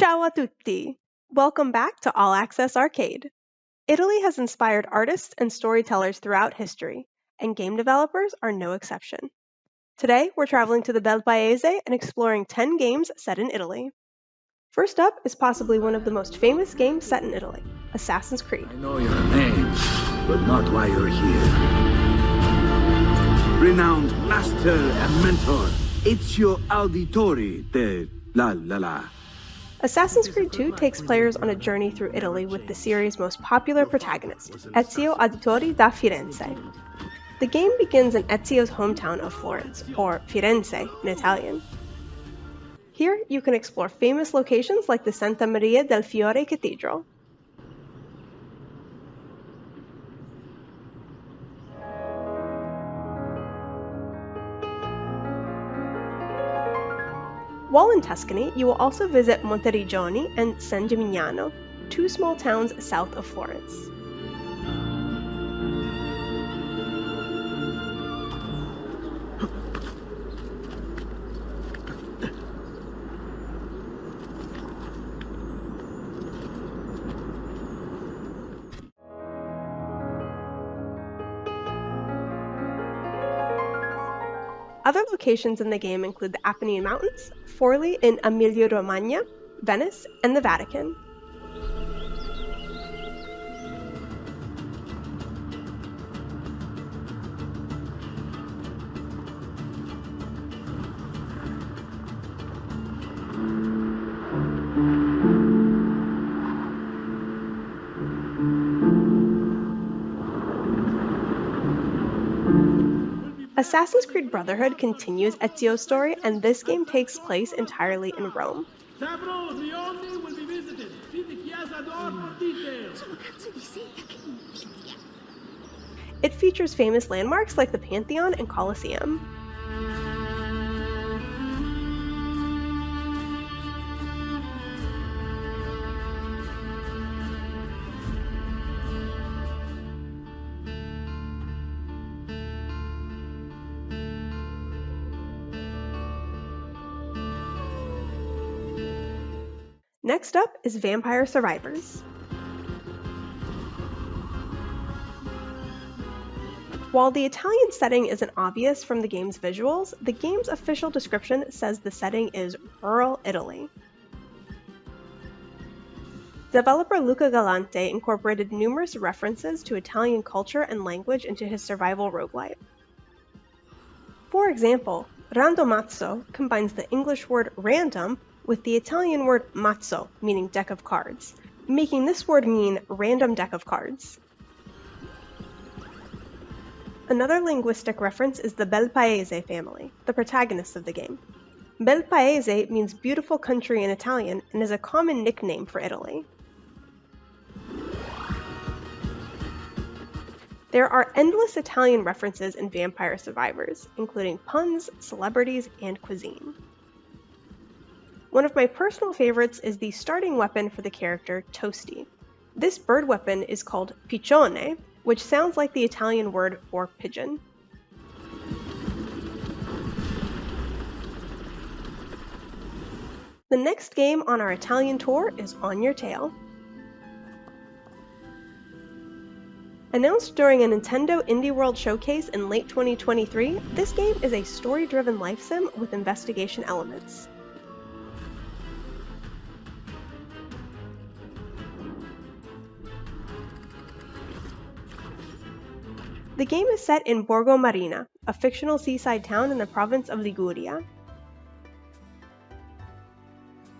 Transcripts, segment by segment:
Ciao a tutti! Welcome back to All Access Arcade. Italy has inspired artists and storytellers throughout history, and game developers are no exception. Today, we're traveling to the Bel Paese and exploring 10 games set in Italy. First up is possibly one of the most famous games set in Italy, Assassin's Creed. I know your name, but not why you're here. Renowned master and mentor, Ezio Auditore de la la la. Assassin's Creed 2 takes players on a journey through Italy with the series' most popular protagonist, Ezio Auditore da Firenze. The game begins in Ezio's hometown of Florence, or Firenze in Italian. Here, you can explore famous locations like the Santa Maria del Fiore Cathedral. While in Tuscany, you will also visit Monteriggioni and San Gimignano, two small towns south of Florence. Other locations in the game include the Apennine Mountains, Forli in Emilia-Romagna, Venice, and the Vatican. Assassin's Creed Brotherhood continues Ezio's story, and this game takes place entirely in Rome. It features famous landmarks like the Pantheon and Colosseum. Next up is Vampire Survivors. While the Italian setting isn't obvious from the game's visuals, the game's official description says the setting is rural Italy. Developer Luca Galante incorporated numerous references to Italian culture and language into his survival roguelite. For example, Randomazzo combines the English word random with the Italian word mazzo, meaning deck of cards, making this word mean random deck of cards. Another linguistic reference is the Bel Paese family, the protagonists of the game. Bel Paese means beautiful country in Italian and is a common nickname for Italy. There are endless Italian references in Vampire Survivors, including puns, celebrities, and cuisine. One of my personal favorites is the starting weapon for the character Toasty. This bird weapon is called piccione, which sounds like the Italian word for pigeon. The next game on our Italian tour is On Your Tail. Announced during a Nintendo Indie World Showcase in late 2023, this game is a story-driven life sim with investigation elements. The game is set in Borgo Marina, a fictional seaside town in the province of Liguria.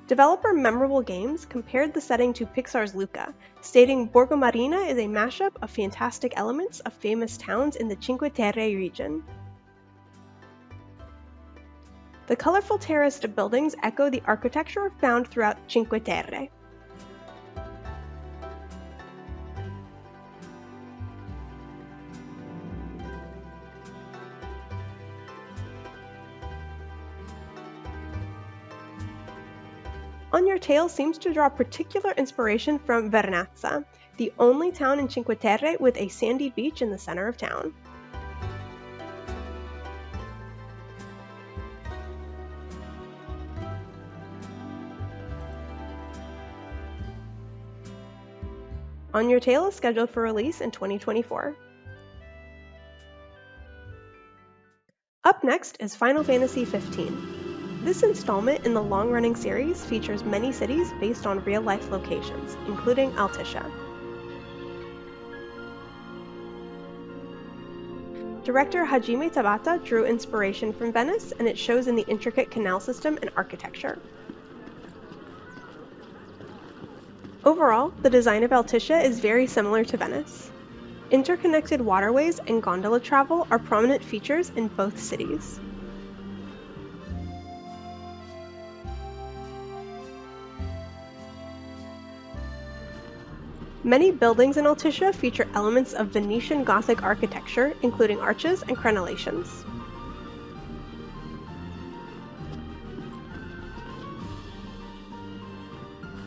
Developer Memorable Games compared the setting to Pixar's Luca, stating Borgo Marina is a mashup of fantastic elements of famous towns in the Cinque Terre region. The colorful terraced buildings echo the architecture found throughout Cinque Terre. On Your Tail seems to draw particular inspiration from Vernazza, the only town in Cinque Terre with a sandy beach in the center of town. On Your Tale is scheduled for release in 2024. Up next is Final Fantasy XV. This installment in the long-running series features many cities based on real-life locations, including Altissia. Director Hajime Tabata drew inspiration from Venice, and it shows in the intricate canal system and architecture. Overall, the design of Altissia is very similar to Venice. Interconnected waterways and gondola travel are prominent features in both cities. Many buildings in Altissia feature elements of Venetian Gothic architecture, including arches and crenellations.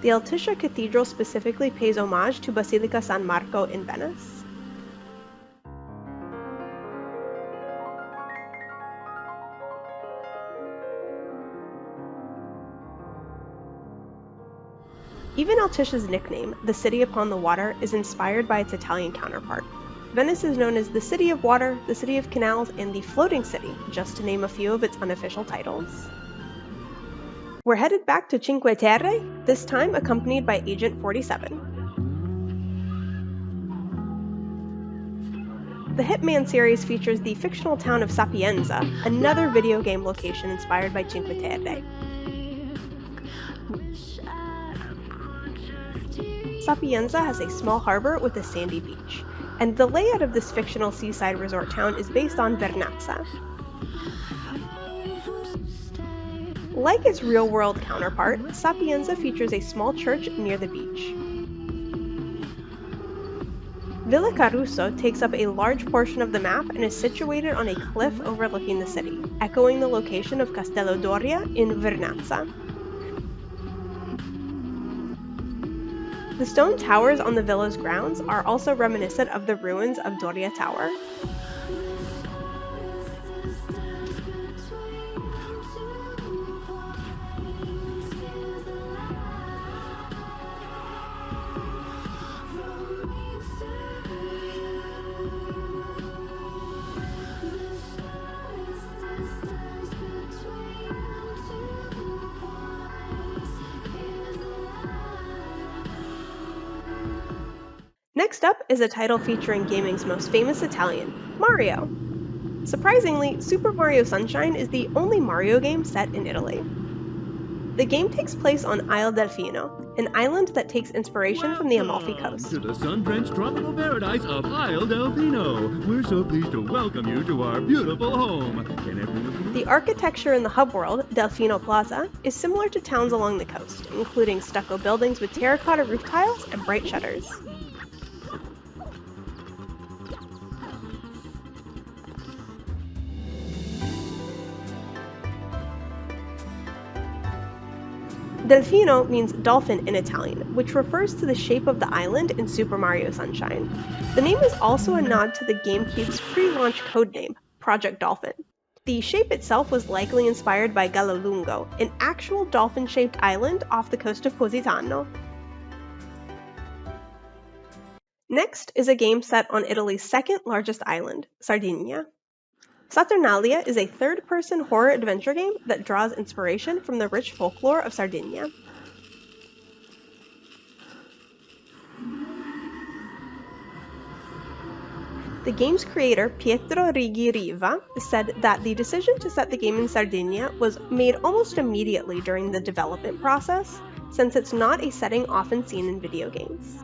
The Altissia Cathedral specifically pays homage to Basilica San Marco in Venice. Even Altissia's nickname, the City Upon the Water, is inspired by its Italian counterpart. Venice is known as the City of Water, the City of Canals, and the Floating City, just to name a few of its unofficial titles. We're headed back to Cinque Terre, this time accompanied by Agent 47. The Hitman series features the fictional town of Sapienza, another video game location inspired by Cinque Terre. Sapienza has a small harbor with a sandy beach, and the layout of this fictional seaside resort town is based on Vernazza. Like its real-world counterpart, Sapienza features a small church near the beach. Villa Caruso takes up a large portion of the map and is situated on a cliff overlooking the city, echoing the location of Castello Doria in Vernazza. The stone towers on the villa's grounds are also reminiscent of the ruins of Doria Tower. Next up is a title featuring gaming's most famous Italian, Mario. Surprisingly, Super Mario Sunshine is the only Mario game set in Italy. The game takes place on Isle Delfino, an island that takes inspiration from the Amalfi Coast. To the sun-drenched tropical paradise of Isle Delfino. We're so pleased to welcome you to our beautiful home. The architecture in the hub world, Delfino Plaza, is similar to towns along the coast, including stucco buildings with terracotta roof tiles and bright shutters. Delfino means dolphin in Italian, which refers to the shape of the island in Super Mario Sunshine. The name is also a nod to the GameCube's pre-launch codename, Project Dolphin. The shape itself was likely inspired by Galolungo, an actual dolphin-shaped island off the coast of Positano. Next is a game set on Italy's second largest island, Sardinia. Saturnalia is a third-person horror adventure game that draws inspiration from the rich folklore of Sardinia. The game's creator, Pietro Righi Riva, said that the decision to set the game in Sardinia was made almost immediately during the development process, since it's not a setting often seen in video games.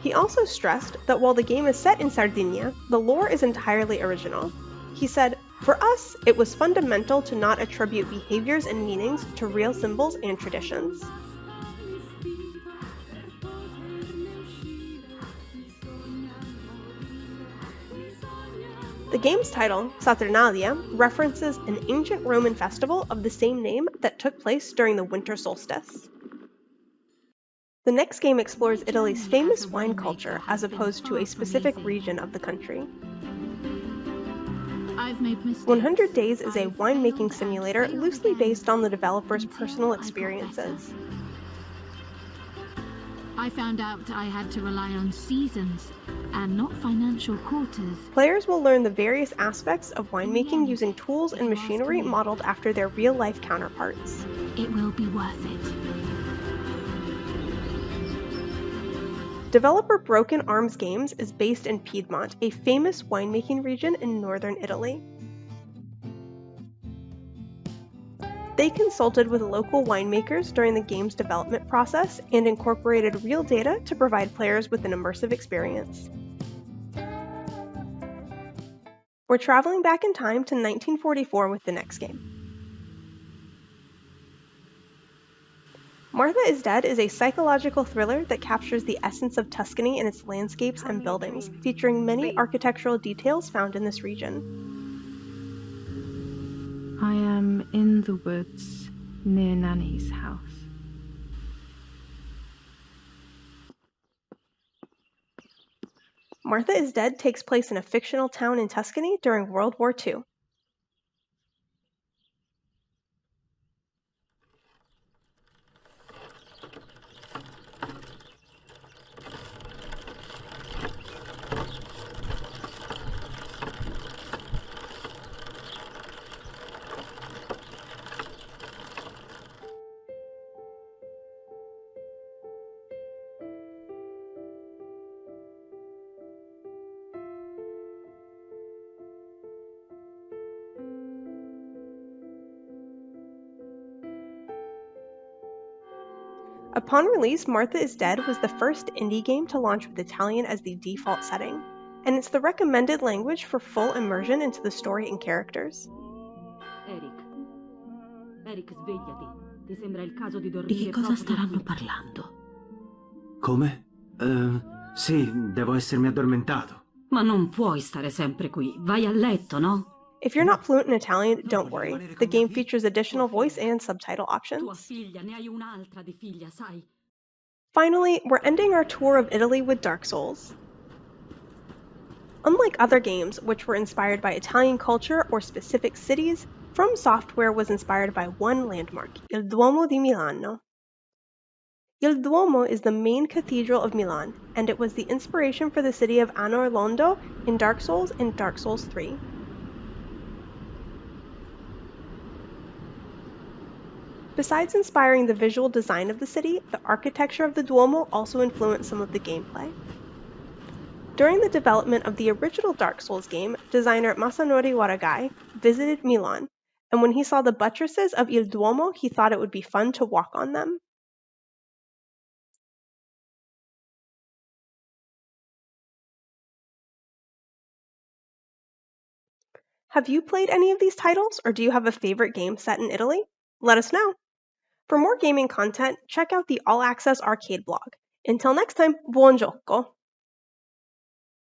He also stressed that while the game is set in Sardinia, the lore is entirely original. He said, "For us, it was fundamental to not attribute behaviors and meanings to real symbols and traditions." The game's title, Saturnalia, references an ancient Roman festival of the same name that took place during the winter solstice. The next game explores Italy's famous wine culture as opposed to a specific region of the country. I've made mistakes. 100 Days is a I've winemaking failed simulator and failed loosely again based on the developer's until personal I got experiences. better. I found out I had to rely on seasons and not financial quarters. Players will learn the various aspects of winemaking end, using tools if and you ask machinery me, modeled after their real-life counterparts. It will be worth it. Developer Broken Arms Games is based in Piedmont, a famous winemaking region in northern Italy. They consulted with local winemakers during the game's development process and incorporated real data to provide players with an immersive experience. We're traveling back in time to 1944 with the next game. Martha is Dead is a psychological thriller that captures the essence of Tuscany in its landscapes and buildings, featuring many architectural details found in this region. I am in the woods near Nanny's house. Martha is Dead takes place in a fictional town in Tuscany during World War II. Upon release, Martha is Dead was the first indie game to launch with Italian as the default setting, and it's the recommended language for full immersion into the story and characters. Eric, svegliati. Ti sembra il caso di Di dormire che cosa proprio staranno qui? parlando? Come? Sì, devo essermi addormentato. Ma non puoi stare sempre qui. Vai a letto, no? If you're not fluent in Italian, don't worry. The game features additional voice and subtitle Tua options. figlia, ne hai un'altra di figlia, sai? Finally, we're ending our tour of Italy with Dark Souls. Unlike other games, which were inspired by Italian culture or specific cities, From Software was inspired by one landmark, Il Duomo di Milano. Il Duomo is the main cathedral of Milan, and it was the inspiration for the city of Anor Londo in Dark Souls and Dark Souls 3. Besides inspiring the visual design of the city, the architecture of the Duomo also influenced some of the gameplay. During the development of the original Dark Souls game, designer Masanori Waragai visited Milan, and when he saw the buttresses of Il Duomo, he thought it would be fun to walk on them. Have you played any of these titles, or do you have a favorite game set in Italy? Let us know! For more gaming content, check out the All Access Arcade blog. Until next time, buon gioco!